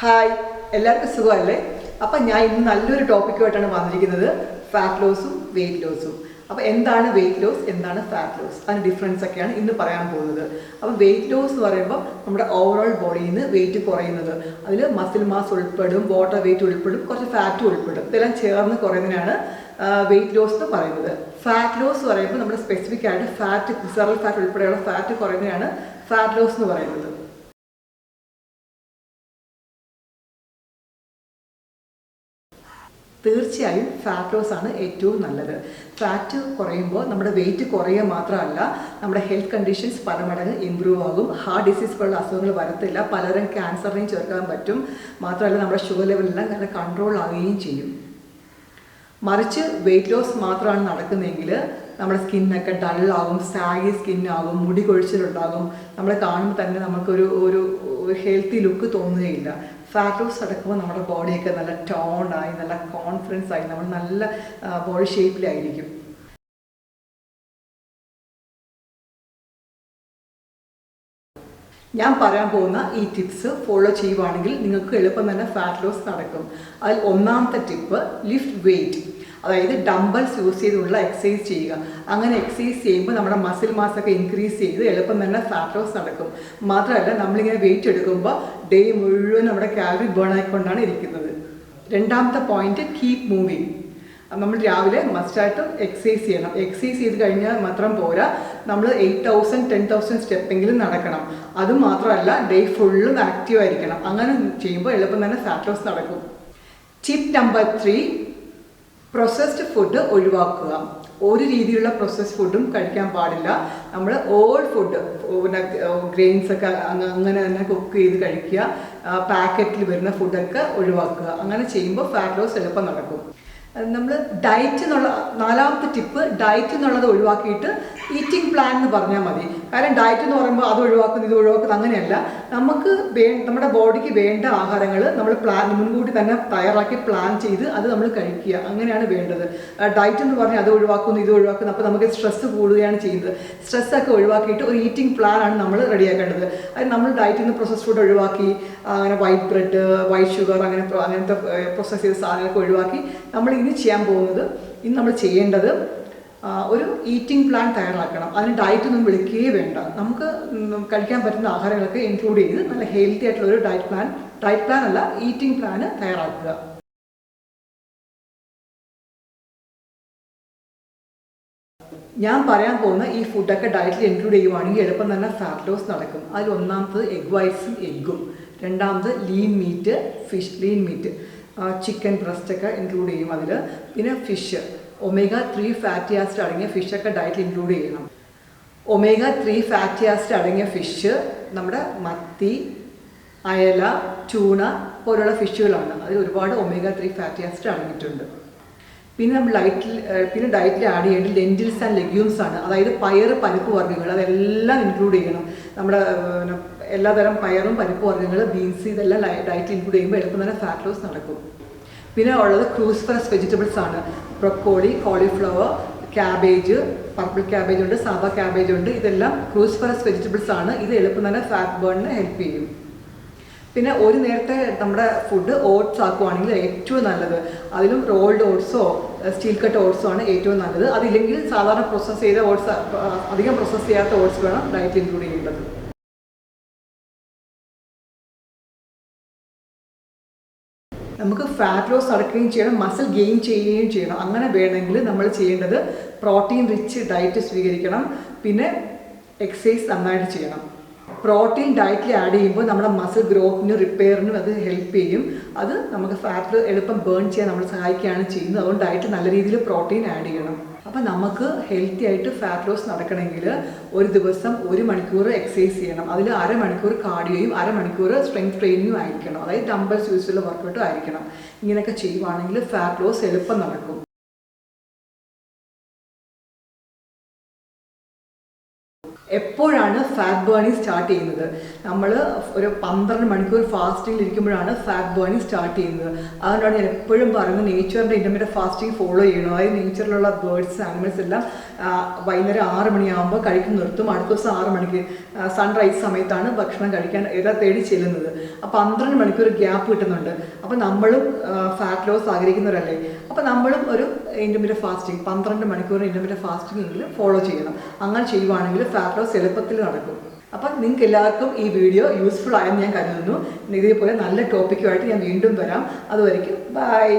Hi, എല്ലാവർക്കും സുഖമല്ലേ? അപ്പം ഞാൻ ഇന്ന് നല്ലൊരു ടോപ്പിക്കുമായിട്ടാണ് വന്നിരിക്കുന്നത്, ഫാറ്റ് ലോസും വെയിറ്റ് ലോസും. അപ്പോൾ എന്താണ് വെയിറ്റ് ലോസ്, എന്താണ് ഫാറ്റ് ലോസ്, അതിന് ഡിഫറൻസ് ഒക്കെയാണ് ഇന്ന് പറയാൻ പോകുന്നത്. അപ്പോൾ വെയിറ്റ് ലോസ് എന്ന് പറയുമ്പോൾ നമ്മുടെ ഓവറോൾ ബോഡിയിൽ നിന്ന് വെയിറ്റ് കുറയുന്നത്, അതിൽ മസിൽ മാസ് ഉൾപ്പെടും, വാട്ടർ വെയിറ്റ് ഉൾപ്പെടും, കുറച്ച് ഫാറ്റ് ഉൾപ്പെടും, ഇതെല്ലാം ചേർന്ന് കുറയുന്നതിനാണ് വെയിറ്റ് ലോസ് എന്ന് പറയുന്നത്. ഫാറ്റ് ലോസ് പറയുമ്പോൾ നമ്മുടെ സ്പെസിഫിക് ആയിട്ട് ഫാറ്റ്, വിസറൽ ഫാറ്റ് ഉൾപ്പെടെയുള്ള ഫാറ്റ് കുറയുന്നതിനാണ് ഫാറ്റ് ലോസ് എന്ന് പറയുന്നത്. തീർച്ചയായും ഫാറ്റ് ലോസ് ആണ് ഏറ്റവും നല്ലത്. ഫാറ്റ് കുറയുമ്പോൾ നമ്മുടെ വെയിറ്റ് കുറയുക മാത്രമല്ല, നമ്മുടെ ഹെൽത്ത് കണ്ടീഷൻസ് പല മടങ്ങ് ഇമ്പ്രൂവ് ആകും. ഹാർട്ട് ഡിസീസ് പോലുള്ള അസുഖങ്ങൾ വരത്തില്ല, പലരും ക്യാൻസറിനെയും ചേർക്കാൻ പറ്റും. മാത്രമല്ല നമ്മുടെ ഷുഗർ ലെവലെല്ലാം നല്ല കൺട്രോൾ ആവുകയും ചെയ്യും. മറിച്ച് വെയിറ്റ് ലോസ് മാത്രമാണ് നടക്കുന്നതെങ്കിൽ നമ്മുടെ സ്കിന്നൊക്കെ ഡള്ളാകും, സാഗി സ്കിന്നാകും, മുടി കൊഴിച്ചിലുണ്ടാകും, നമ്മളെ കാണുമ്പോൾ തന്നെ നമുക്കൊരു ഒരു ഹെൽത്തി ലുക്ക് തോന്നുകയില്ല. ഫാറ്റ് ലോസ് നടക്കുമ്പോൾ നമ്മുടെ ബോഡിയൊക്കെ നല്ല ടോണായി, നല്ല കോൺഫിഡൻസ് ആയി, നമ്മൾ നല്ല ബോഡി ഷേപ്പിലായിരിക്കും. ഞാൻ പറയാൻ പോകുന്ന ഈ ടിപ്സ് ഫോളോ ചെയ്യുവാണെങ്കിൽ നിങ്ങൾക്ക് എളുപ്പം തന്നെ ഫാറ്റ് ലോസ് നടക്കും. അതിൽ ഒന്നാമത്തെ ടിപ്പ്, ലിഫ്റ്റ് വെയിറ്റ്, അതായത് ഡംബൽസ് യൂസ് ചെയ്തുള്ള എക്സസൈസ് ചെയ്യുക. അങ്ങനെ എക്സസൈസ് ചെയ്യുമ്പോൾ നമ്മുടെ മസിൽ മാസ് ഒക്കെ ഇൻക്രീസ് ചെയ്ത് എളുപ്പം തന്നെ ഫാറ്റ് ലോസ് നടക്കും. മാത്രമല്ല നമ്മളിങ്ങനെ വെയിറ്റ് എടുക്കുമ്പോൾ ഡേ മുഴുവൻ നമ്മുടെ കാലറി ബേൺ ആയിക്കൊണ്ടാണ് ഇരിക്കുന്നത്. രണ്ടാമത്തെ പോയിന്റ്, കീപ് മൂവിങ്. നമ്മൾ രാവിലെ മസ്റ്റായിട്ടും എക്സസൈസ് ചെയ്യണം. എക്സസൈസ് ചെയ്ത് കഴിഞ്ഞാൽ മാത്രം പോരാ, നമ്മൾ 8,000 10,000 സ്റ്റെപ്പെങ്കിലും നടക്കണം. അതുമാത്രമല്ല ഡേ ഫുള്ളും ആക്റ്റീവ് ആയിരിക്കണം. അങ്ങനെ ചെയ്യുമ്പോൾ എളുപ്പം തന്നെ ഫാറ്റ് ലോസ് നടക്കും. ടിപ്പ് നമ്പർ 3, പ്രോസസ്ഡ് ഫുഡ് ഒഴിവാക്കുക. ഒരു രീതിയിലുള്ള പ്രോസസ്ഡ് ഫുഡും കഴിക്കാൻ പാടില്ല. നമ്മൾ ഓൾ ഫുഡ്, പിന്നെ ഗ്രെയിൻസ് ഒക്കെ അങ്ങനെ തന്നെ കുക്ക് ചെയ്ത് കഴിക്കുക. പാക്കറ്റിൽ വരുന്ന ഫുഡൊക്കെ ഒഴിവാക്കുക. അങ്ങനെ ചെയ്യുമ്പോൾ ഫാറ്റ് ലോസ് എളുപ്പം നടക്കും. നമ്മൾ ഡയറ്റ് എന്നുള്ള നാലാമത്തെ ടിപ്പ്, ഡയറ്റ് എന്നുള്ളത് ഒഴിവാക്കിയിട്ട് ഈറ്റിംഗ് പ്ലാൻ എന്ന് പറഞ്ഞാൽ മതി. കാരണം ഡയറ്റ് എന്ന് പറയുമ്പോൾ അത് ഒഴിവാക്കുന്നത് ഇത് ഒഴിവാക്കുന്നത് അങ്ങനെയല്ല. നമുക്ക് നമ്മുടെ ബോഡിക്ക് വേണ്ട ആഹാരങ്ങൾ നമ്മൾ മുൻകൂട്ടി തന്നെ തയ്യാറാക്കി പ്ലാൻ ചെയ്ത് അത് നമ്മൾ കഴിക്കുക, അങ്ങനെയാണ് വേണ്ടത്. ഡയറ്റ് എന്ന് പറഞ്ഞാൽ അത് ഒഴിവാക്കുന്നു ഇത് ഒഴിവാക്കുന്നു, അപ്പോൾ നമുക്ക് സ്ട്രെസ്സ് കൂടുകയാണ് ചെയ്യുന്നത്. സ്ട്രെസ്സൊക്കെ ഒഴിവാക്കിയിട്ട് ഒരു ഈറ്റിംഗ് പ്ലാനാണ് നമ്മൾ റെഡിയാക്കേണ്ടത്. അത് നമ്മൾ ഡയറ്റിൽ നിന്ന് പ്രോസസ് ഫുഡ് ഒഴിവാക്കി, അങ്ങനെ വൈറ്റ് ബ്രെഡ്, വൈറ്റ് ഷുഗർ, അങ്ങനത്തെ പ്രോസസ് ചെയ്ത സാധനങ്ങളൊക്കെ ഒഴിവാക്കി നമ്മൾ ഇനി ചെയ്യാൻ പോകുന്നത്, ഇന്ന് നമ്മൾ ചെയ്യേണ്ടത് ഒരു ഈറ്റിംഗ് പ്ലാൻ തയ്യാറാക്കണം. അതിന് ഡയറ്റ് ഒന്നും വിളിക്കുകയേ വേണ്ട. നമുക്ക് കഴിക്കാൻ പറ്റുന്ന ആഹാരങ്ങളൊക്കെ ഇൻക്ലൂഡ് ചെയ്ത് നല്ല ഹെൽത്തി ആയിട്ടുള്ള ഒരു ഡയറ്റ് പ്ലാൻ അല്ല, ഈറ്റിംഗ് പ്ലാന് തയ്യാറാക്കുക. ഞാൻ പറയാൻ പോകുന്ന ഈ ഫുഡൊക്കെ ഡയറ്റിൽ ഇൻക്ലൂഡ് ചെയ്യുവാണെങ്കിൽ എളുപ്പം തന്നെ ഫാറ്റ് ലോസ് നടക്കും. അതിൽ ഒന്നാമത്തത് എഗ് വൈറ്റ്സും എഗ്ഗും, രണ്ടാമത് lean meat, lean meat, chicken ബ്രസ്റ്റൊക്കെ ഇൻക്ലൂഡ് ചെയ്യും അതിൽ. പിന്നെ ഫിഷ്, ഒമേഗ 3 ഫാറ്റി ആസിഡ് അടങ്ങിയ ഫിഷൊക്കെ ഡയറ്റിൽ ഇൻക്ലൂഡ് ചെയ്യണം. ഒമേഗ 3 ഫാറ്റി ആസിഡ് അടങ്ങിയ ഫിഷ് നമ്മുടെ മത്തി, അയല, ചൂണ പോലുള്ള ഫിഷുകളാണ്. അതിൽ ഒരുപാട് ഒമേഗ 3 ഫാറ്റി ആസിഡ് അടങ്ങിയിട്ടുണ്ട്. പിന്നെ നമ്മൾ ഡയറ്റിൽ ആഡ് ചെയ്യേണ്ടത് ലെൻറ്റിൽസ് ആൻഡ് ലെഗ്യൂംസ് ആണ്. അതായത് പയറ്, പരിപ്പ് വർഗ്ഗങ്ങൾ, അതെല്ലാം ഇൻക്ലൂഡ് ചെയ്യണം. നമ്മുടെ എല്ലാതരം പയറും പരിപ്പ് വർഗ്ഗങ്ങൾ, ബീൻസ്, ഇതെല്ലാം ഡയറ്റിൽ ഇൻക്ലൂഡ് ചെയ്യുമ്പോൾ എളുപ്പം തന്നെ ഫാറ്റ് ലോസ് നടക്കും. പിന്നെ ഉള്ളത് ക്രൂസിഫറസ് വെജിറ്റബിൾസ് ആണ്. Broccoli, cauliflower, cabbage, purple cabbage ഉണ്ട്, സാബ ക്യാബേജ് ഉണ്ട്. ഇതെല്ലാം ക്രൂസിഫറസ് വെജിറ്റബിൾസ് ആണ്. ഇത് എളുപ്പം തന്നെ ഫാറ്റ് ബേണിന് ഹെൽപ്പ് ചെയ്യും. പിന്നെ ഒരു നേരത്തെ നമ്മുടെ ഫുഡ് ഓട്സ് ആക്കുവാണെങ്കിൽ ഏറ്റവും നല്ലത്. അതിലും റോൾഡ് ഓട്സോ സ്റ്റീൽ കട്ട് ഓട്സോ ആണ് ഏറ്റവും നല്ലത്. അതില്ലെങ്കിൽ സാധാരണ പ്രോസസ്സ് ചെയ്ത ഓട്സ്, അധികം പ്രോസസ്സ് ചെയ്യാത്ത ഓട്സ് വേണം ഡയറ്റിൽ ഇൻക്ലൂഡ് ചെയ്യേണ്ടത്. നമുക്ക് ഫാറ്റ് ലോസ് നടക്കുകയും ചെയ്യണം, മസിൽ ഗെയിൻ ചെയ്യുകയും ചെയ്യണം. അങ്ങനെ വേണമെങ്കിൽ നമ്മൾ ചെയ്യേണ്ടത് പ്രോട്ടീൻ റിച്ച് ഡയറ്റ് സ്വീകരിക്കണം. പിന്നെ എക്സസൈസ് നന്നായിട്ട് ചെയ്യണം. പ്രോട്ടീൻ ഡയറ്റിൽ ആഡ് ചെയ്യുമ്പോൾ നമ്മുടെ മസിൽ ഗ്രോത്തിനും റിപ്പയറിനും അത് ഹെൽപ്പ് ചെയ്യും. അത് നമുക്ക് ഫാറ്റ് എളുപ്പം ബേൺ ചെയ്യാൻ നമ്മൾ സഹായിക്കുകയാണ് ചെയ്യുന്നത്. അതുകൊണ്ട് ഡയറ്റിൽ നല്ല രീതിയിൽ പ്രോട്ടീൻ ആഡ് ചെയ്യണം. അപ്പോൾ നമുക്ക് ഹെൽത്തി ആയിട്ട് ഫാറ്റ് ലോസ് നടക്കണമെങ്കിൽ ഒരു ദിവസം 1 മണിക്കൂർ എക്സസൈസ് ചെയ്യണം. അതിൽ അരമണിക്കൂർ കാർഡിയോയും അരമണിക്കൂർ സ്ട്രെങ്ത് ട്രെയിനിങ്ങും ആയിരിക്കണം. അതായത് ഡംബൽസ് യൂസ് ചെയ്തുള്ള വർക്കൗട്ടും ആയിരിക്കണം. ഇങ്ങനെയൊക്കെ ചെയ്യുവാണെങ്കിൽ ഫാറ്റ് ലോസ് എളുപ്പം നടക്കും. എപ്പോഴാണ് ഫാറ്റ് ബേണിംഗ് സ്റ്റാർട്ട് ചെയ്യുന്നത്? നമ്മൾ ഒരു 12 മണിക്കൂർ ഫാസ്റ്റിംഗിൽ ഇരിക്കുമ്പോഴാണ് ഫാറ്റ് ബേണിംഗ് സ്റ്റാർട്ട് ചെയ്യുന്നത്. അതുകൊണ്ടാണ് ഞാൻ എപ്പോഴും പറയുന്നത് നേച്ചറിൻ്റെ ഇൻ്റർമീഡിയറ്റ് ഫാസ്റ്റിംഗ് ഫോളോ ചെയ്യണം. അതായത് നേച്ചറിലുള്ള ബേർഡ്സ് ആനിമൽസ് എല്ലാം വൈകുന്നേരം 6 മണിയാകുമ്പോൾ കഴിക്കുന്ന നിർത്തും. അടുത്ത ദിവസം 6 മണിക്ക് സൺറൈസ് സമയത്താണ് ഭക്ഷണം കഴിക്കാൻ തേടി ചെല്ലുന്നത്. അപ്പോൾ 12 മണിക്കൂർ ഗ്യാപ്പ് കിട്ടുന്നുണ്ട്. അപ്പോൾ നമ്മളും ഫാറ്റ് ലോസ് ആഗ്രഹിക്കുന്നവരല്ലേ? അപ്പോൾ നമ്മളും ഒരു ഇൻ്റർമീഡിയറ്റ് ഫാസ്റ്റിംഗ് 12 മണിക്കൂർ ഇൻ്റർമീഡിയറ്റ് ഫാസ്റ്റിംഗ് എങ്കിലും ഫോളോ ചെയ്യണം. അങ്ങനെ ചെയ്യുവാണെങ്കിൽ ഫാറ്റ് ലോസ് എളുപ്പത്തിൽ നടക്കും. അപ്പം നിങ്ങൾക്ക് എല്ലാവർക്കും ഈ വീഡിയോ യൂസ്ഫുൾ ആയെന്ന് ഞാൻ കരുതുന്നു. ഇതേപോലെ നല്ല ടോപ്പിക്കുമായിട്ട് ഞാൻ വീണ്ടും വരാം. അതുവരേക്കും ബൈ.